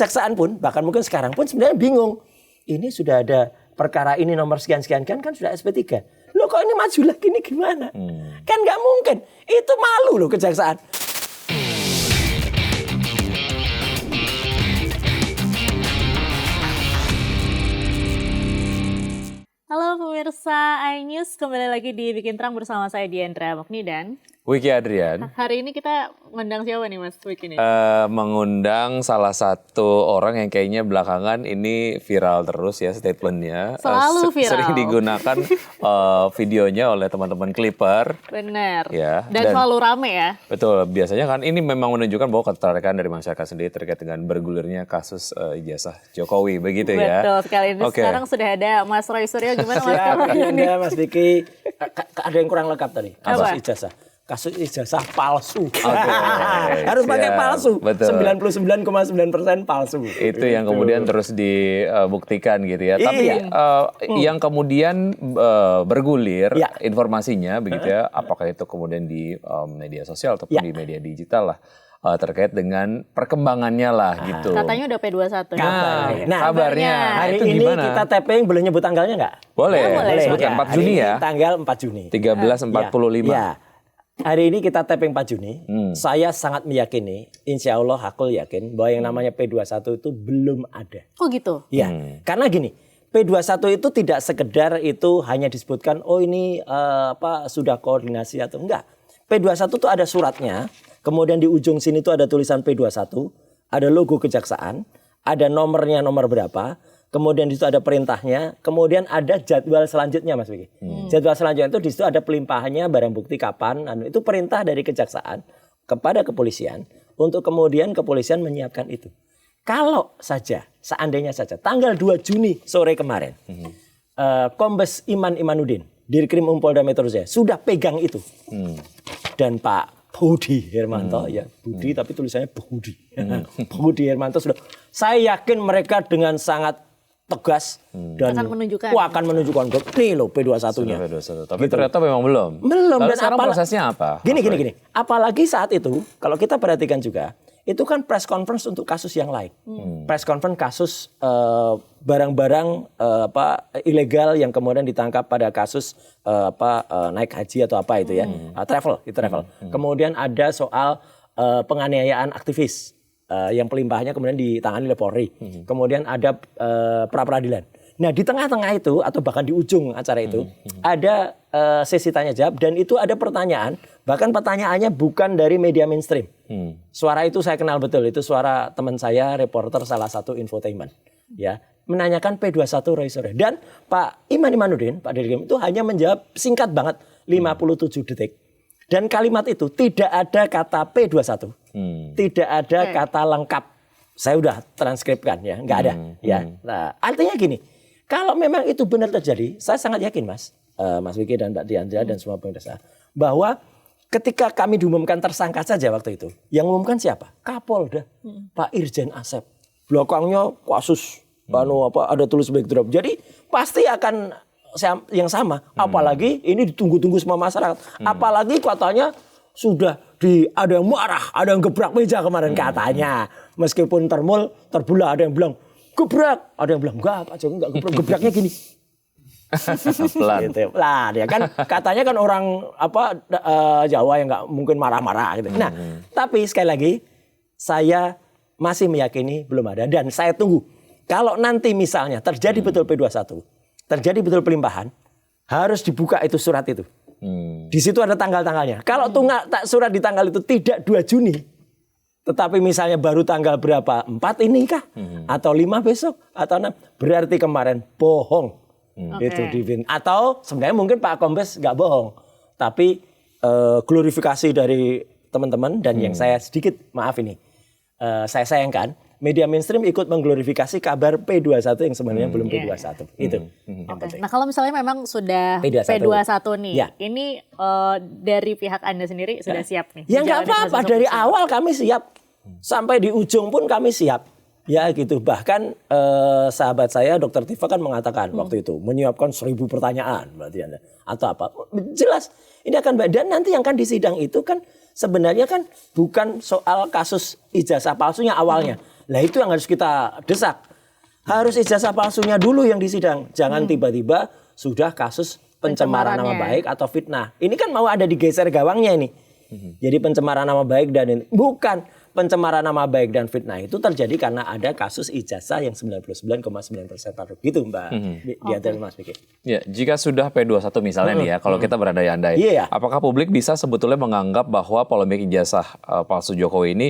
kejaksaan pun, bahkan mungkin sekarang pun sebenarnya bingung. Ini sudah ada perkara ini nomor sekian-sekian kan sudah SP3. Loh kok ini maju lagi ini gimana? Kan nggak mungkin. Itu malu loh kejaksaan. Halo pemirsa iNews, kembali lagi di Bikin Terang bersama saya Diandra Mokni dan Wiki Adrian. Hari ini kita ngundang siapa nih Mas Wiki ini? Mengundang salah satu orang yang kayaknya belakangan ini viral terus ya statementnya. Selalu viral. Sering digunakan videonya oleh teman-teman Clipper. Benar. Ya, dan selalu rame ya. Betul, biasanya kan ini memang menunjukkan bahwa ketertarikan dari masyarakat sendiri terkait dengan bergulirnya kasus ijazah Jokowi, begitu ya. Betul sekali. Ini sekarang sudah ada Mas Roy Suryo, gimana Mas? Ya, Mas Vicky, ada yang kurang lengkap tadi. Apa? Kasus ijazah palsu. Harus pakai palsu. Betul. 99,9% palsu. Itu yang kemudian terus dibuktikan gitu ya. Tapi yang kemudian bergulir informasinya begitu ya, apakah itu kemudian di media sosial ataupun di media digital lah. Terkait dengan perkembangannya lah gitu. Katanya udah P21. Nah, kabarnya hari itu ini gimana? kita tapping, boleh nyebut tanggalnya nggak? Boleh. Sebutkan 4 Juni ya. Tanggal 4 Juni. 13.45. Ya. Hari ini kita tapping 4 Juni. Saya sangat meyakini, insya Allah aku yakin bahwa yang namanya P21 itu belum ada. Kok gitu? Ya, karena gini, P21 itu tidak sekedar itu hanya disebutkan, oh ini sudah koordinasi atau enggak. P21 itu ada suratnya, kemudian di ujung sini itu ada tulisan P21, ada logo kejaksaan, ada nomornya nomor berapa, kemudian di situ ada perintahnya, kemudian ada jadwal selanjutnya Mas Wiki. Jadwal selanjutnya itu di situ ada pelimpahannya barang bukti kapan, itu perintah dari kejaksaan kepada kepolisian untuk kemudian kepolisian menyiapkan itu. Kalau saja, seandainya saja tanggal 2 Juni sore kemarin, Kombes Iman Imanuddin, Dirkrim Polda Metro Jaya sudah pegang itu. Dan Pak Budi Hermanto, ya Budi tapi tulisannya Budi. Budi Hermanto sudah, saya yakin mereka dengan sangat tegas dan akan menunjukkan nih loh P21-nya. Tapi ternyata memang belum. Belum. Lalu Dan sekarang prosesnya apa? Gini. Apalagi saat itu, kalau kita perhatikan juga, itu kan press conference untuk kasus yang lain. Press conference kasus barang-barang ilegal yang kemudian ditangkap pada kasus naik haji atau apa itu ya, travel. Kemudian ada soal penganiayaan aktivis yang pelimpahannya kemudian ditangani oleh Polri. Kemudian ada pra peradilan. Nah di tengah-tengah itu atau bahkan di ujung acara itu ada sesi tanya jawab dan itu ada pertanyaan, bahkan pertanyaannya bukan dari media mainstream. Suara itu saya kenal betul, itu suara teman saya, reporter salah satu infotainment, ya, menanyakan P21 Roy Suryo. Dan Pak Iman Imanuddin, Pak Dirkrim itu hanya menjawab singkat banget 57 detik. Dan kalimat itu tidak ada kata P21, tidak ada kata lengkap. Saya udah transkripkan ya, nggak ada. Ya, nah, artinya gini. Kalau memang itu benar terjadi, saya sangat yakin Mas Wiki dan Mbak Diandra dan semua pemirsa, bahwa ketika kami diumumkan tersangka saja waktu itu, yang mengumumkan siapa? Kapolda, Pak Irjen Asep. Belakangnya kasus, ada tulis backdrop. Jadi pasti akan yang sama. Apalagi ini ditunggu-tunggu semua masyarakat. Apalagi katanya sudah ada yang marah, ada yang gebrak meja kemarin katanya. Meskipun terbelah, ada yang bilang gebrak, ada yang bilang enggak Pak Jokowi enggak gebrak, gebraknya gini. Pelan. Gitu. Lah dia kan katanya kan orang Jawa yang enggak mungkin marah-marah gitu. Nah, tapi sekali lagi saya masih meyakini belum ada dan saya tunggu. Kalau nanti misalnya terjadi betul P21, terjadi betul pelimpahan, harus dibuka itu surat itu. Di situ ada tanggal-tanggalnya. Kalau surat di tanggal itu tidak 2 Juni, tetapi misalnya baru tanggal berapa? 4 ini kah? Atau 5 besok? Atau 6? Berarti kemarin bohong. Itu atau sebenarnya mungkin Pak Kombes nggak bohong. Tapi glorifikasi dari teman-teman dan yang saya sedikit maaf ini. Saya sayangkan. Media mainstream ikut mengglorifikasi kabar P21 yang sebenarnya belum P21. Itu yang penting. Nah kalau misalnya memang sudah P21 nih, ini dari pihak Anda sendiri sudah siap nih? Ya nggak apa-apa, dari awal kami siap. Sampai di ujung pun kami siap. Ya gitu, bahkan sahabat saya Dr. Tifa kan mengatakan waktu itu, menyiapkan 1000 pertanyaan berarti Anda. Atau apa, jelas ini akan baik. Dan nanti yang akan disidang itu kan sebenarnya kan bukan soal kasus ijazah palsunya awalnya. Lah itu yang harus kita desak. Harus ijazah palsunya dulu yang disidang. Jangan tiba-tiba sudah kasus pencemaran nama baik atau fitnah. Ini kan mau ada digeser gawangnya ini. Jadi pencemaran nama baik dan ini. Bukan pencemaran nama baik dan fitnah itu terjadi karena ada kasus ijazah yang 99,9% taruh gitu Mbak. Di antara Mas Vicky. Ya, jika sudah P21 misalnya nih ya, kalau kita berandai-andai, apakah publik bisa sebetulnya menganggap bahwa polemik ijazah palsu Jokowi ini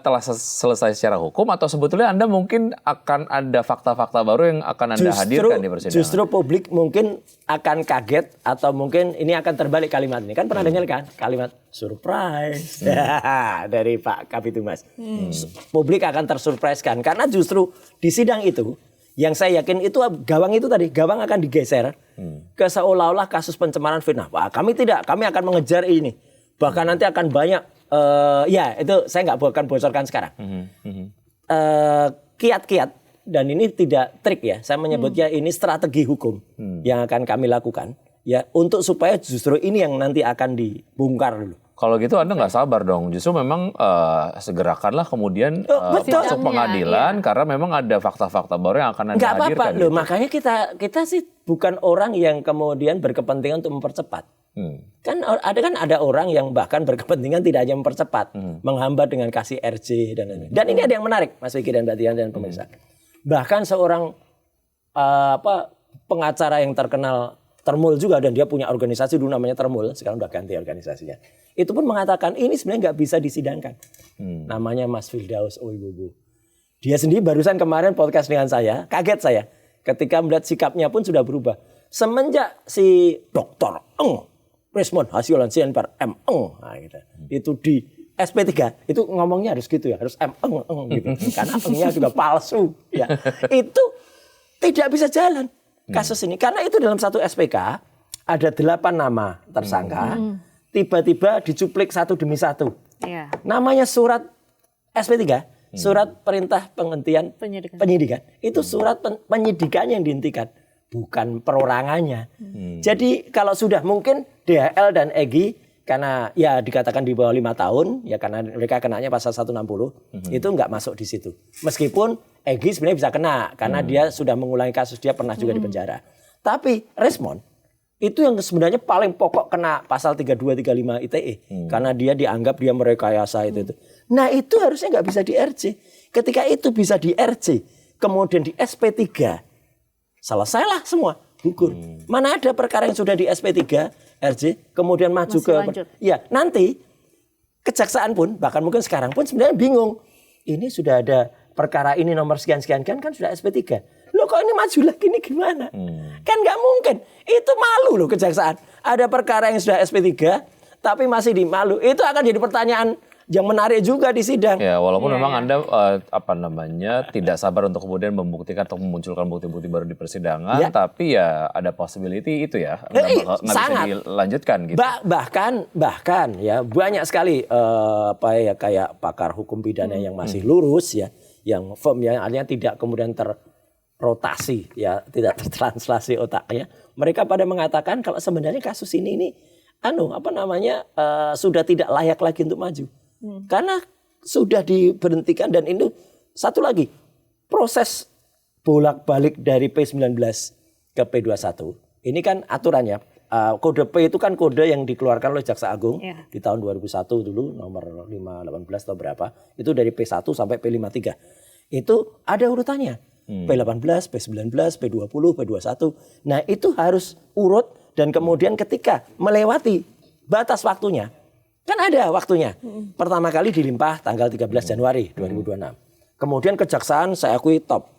telah selesai secara hukum, atau sebetulnya Anda mungkin akan ada fakta-fakta baru yang akan Anda hadirkan di persidangan? Justru publik mungkin akan kaget atau mungkin ini akan terbalik kalimat ini. Kan pernah dengar kan kalimat surprise dari Pak Kapitumas. Publik akan tersurprise-kan karena justru di sidang itu yang saya yakin itu gawang itu tadi, gawang akan digeser ke seolah-olah kasus pencemaran fitnah. Wah, kami tidak, kami akan mengejar ini. Bahkan nanti akan banyak ya itu saya nggak akan bocorkan sekarang. Kiat-kiat. Dan ini tidak trik ya, saya menyebutnya ini strategi hukum yang akan kami lakukan ya untuk supaya justru ini yang nanti akan dibongkar dulu. Kalau gitu Anda nggak sabar dong, justru memang segerakanlah kemudian masuk pengadilan karena memang ada fakta-fakta baru yang akan Anda hadirkan. Nggak apa-apa loh, makanya kita sih bukan orang yang kemudian berkepentingan untuk mempercepat. Kan ada orang yang bahkan berkepentingan tidak hanya mempercepat, menghambat dengan kasih RJ dan lain-lain. Dan ini ada yang menarik, Mas Vicky dan Mbak Tian dan pemirsa. Bahkan seorang pengacara yang terkenal Termul juga, dan dia punya organisasi dulu namanya Termul, sekarang udah ganti organisasinya. Itu pun mengatakan ini sebenarnya nggak bisa disidangkan. Namanya Mas Firdaus Oibowo. Dia sendiri barusan kemarin podcast dengan saya, kaget saya ketika melihat sikapnya pun sudah berubah. Semenjak si Dr. Resmond Hasiolan Sianpar nah, gitu. Itu di SP3 itu ngomongnya harus gitu ya, harus gitu. Karena nya juga palsu ya. Itu tidak bisa jalan kasus ini karena itu dalam satu SPK ada 8 nama tersangka. Tiba-tiba dicuplik satu demi satu. Namanya surat SP3, surat perintah penghentian penyidikan. Itu surat penyidikannya yang dihentikan, bukan perorangannya. Jadi kalau sudah mungkin DHL dan Egy karena ya dikatakan di bawah 5 tahun, ya karena mereka kenanya pasal 160, itu nggak masuk di situ. Meskipun Egy sebenarnya bisa kena, karena dia sudah mengulangi kasus, dia pernah juga di penjara. Tapi Resmond, itu yang sebenarnya paling pokok kena pasal 32, 35 ITE. Karena dia dianggap dia merekayasa itu. Nah itu harusnya nggak bisa di RJ. Ketika itu bisa di RJ, kemudian di SP3, selesailah semua, gugur. Mana ada perkara yang sudah di SP3, RJ, kemudian maju ya nanti kejaksaan pun bahkan mungkin sekarang pun sebenarnya bingung. Ini sudah ada perkara ini nomor sekian-sekian kan sudah SP3. Loh kok ini maju lagi ini gimana? Kan nggak mungkin. Itu malu loh kejaksaan. Ada perkara yang sudah SP3 tapi masih dimalu. Itu akan jadi pertanyaan yang menarik juga di sidang. Ya, walaupun memang Anda tidak sabar untuk kemudian membuktikan atau memunculkan bukti-bukti baru di persidangan, tapi ya ada possibility itu ya nggak bisa dilanjutkan gitu. Bahkan ya banyak sekali kayak pakar hukum pidana yang masih lurus ya, yang firm ya, artinya tidak kemudian terrotasi ya, tidak tertranslasi otaknya. Mereka pada mengatakan kalau sebenarnya kasus ini sudah tidak layak lagi untuk maju. Karena sudah diberhentikan, dan itu satu lagi proses bolak-balik dari P19 ke P21. Ini kan aturannya kode P itu kan kode yang dikeluarkan oleh Jaksa Agung di tahun 2001 dulu nomor 518 atau berapa. Itu dari P1 sampai P53. Itu ada urutannya. P18, P19, P20, P21. Nah, itu harus urut, dan kemudian ketika melewati batas waktunya, kan ada waktunya. Pertama kali dilimpah tanggal 13 Januari 2026. Kemudian kejaksaan saya akui top.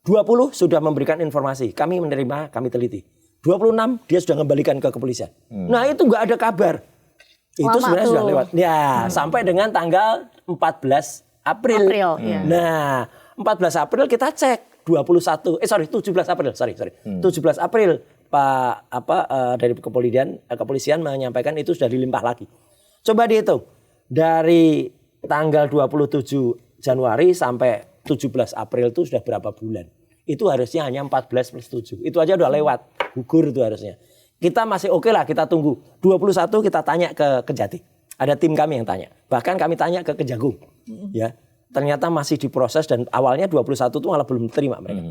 20 sudah memberikan informasi. Kami menerima, kami teliti. 26 dia sudah kembalikan ke kepolisian. Nah itu nggak ada kabar. Itu sebenarnya sudah lewat. Ya sampai dengan tanggal 14 April. Nah 14 April kita cek. 17 April. 17 April dari kepolisian menyampaikan itu sudah dilimpah lagi. Coba dihitung, dari tanggal 27 Januari sampai 17 April itu sudah berapa bulan? Itu harusnya hanya 14 plus 7. Itu aja udah lewat, gugur itu harusnya. Kita masih oke lah, kita tunggu. 21 kita tanya ke Kejati. Ada tim kami yang tanya. Bahkan kami tanya ke Kejagung. Ya, ternyata masih diproses dan awalnya 21 tuh malah belum terima mereka.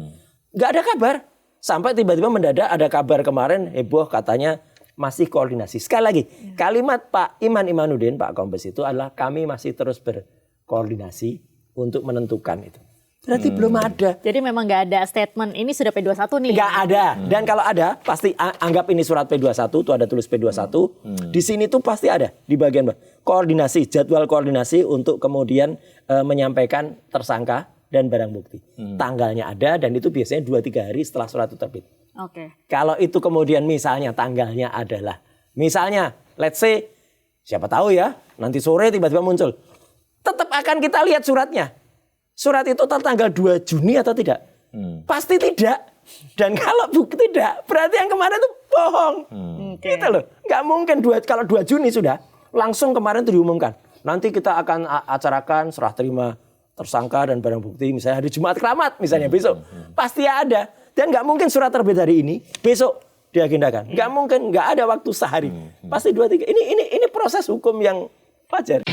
Nggak ada kabar. Sampai tiba-tiba mendadak ada kabar kemarin heboh katanya masih koordinasi. Sekali lagi, kalimat Pak Iman Imanuddin, Pak Kombes itu adalah kami masih terus berkoordinasi untuk menentukan itu. Berarti belum ada. Jadi memang nggak ada statement ini sudah P21 nih. Nggak ada. Dan kalau ada pasti anggap ini surat P21, tuh ada tulis P21. Di sini tuh pasti ada di bagian koordinasi, jadwal koordinasi untuk kemudian menyampaikan tersangka dan barang bukti. Tanggalnya ada dan itu biasanya 2-3 hari setelah surat itu terbit. Oke. Kalau itu kemudian misalnya tanggalnya adalah, misalnya let's say, siapa tahu ya, nanti sore tiba-tiba muncul. Tetap akan kita lihat suratnya. Surat itu tanggal 2 Juni atau tidak? Pasti tidak. Dan kalau bukti tidak, berarti yang kemarin itu bohong. Gitu loh. Nggak mungkin kalau 2 Juni sudah, langsung kemarin itu diumumkan. Nanti kita akan acarakan serah terima tersangka dan barang bukti misalnya hari Jumat Keramat misalnya besok. Pasti ada. Dan nggak mungkin surat terbit hari ini, besok diagendakan. Nggak mungkin, nggak ada waktu sehari. Pasti 2-3. Ini proses hukum yang wajar.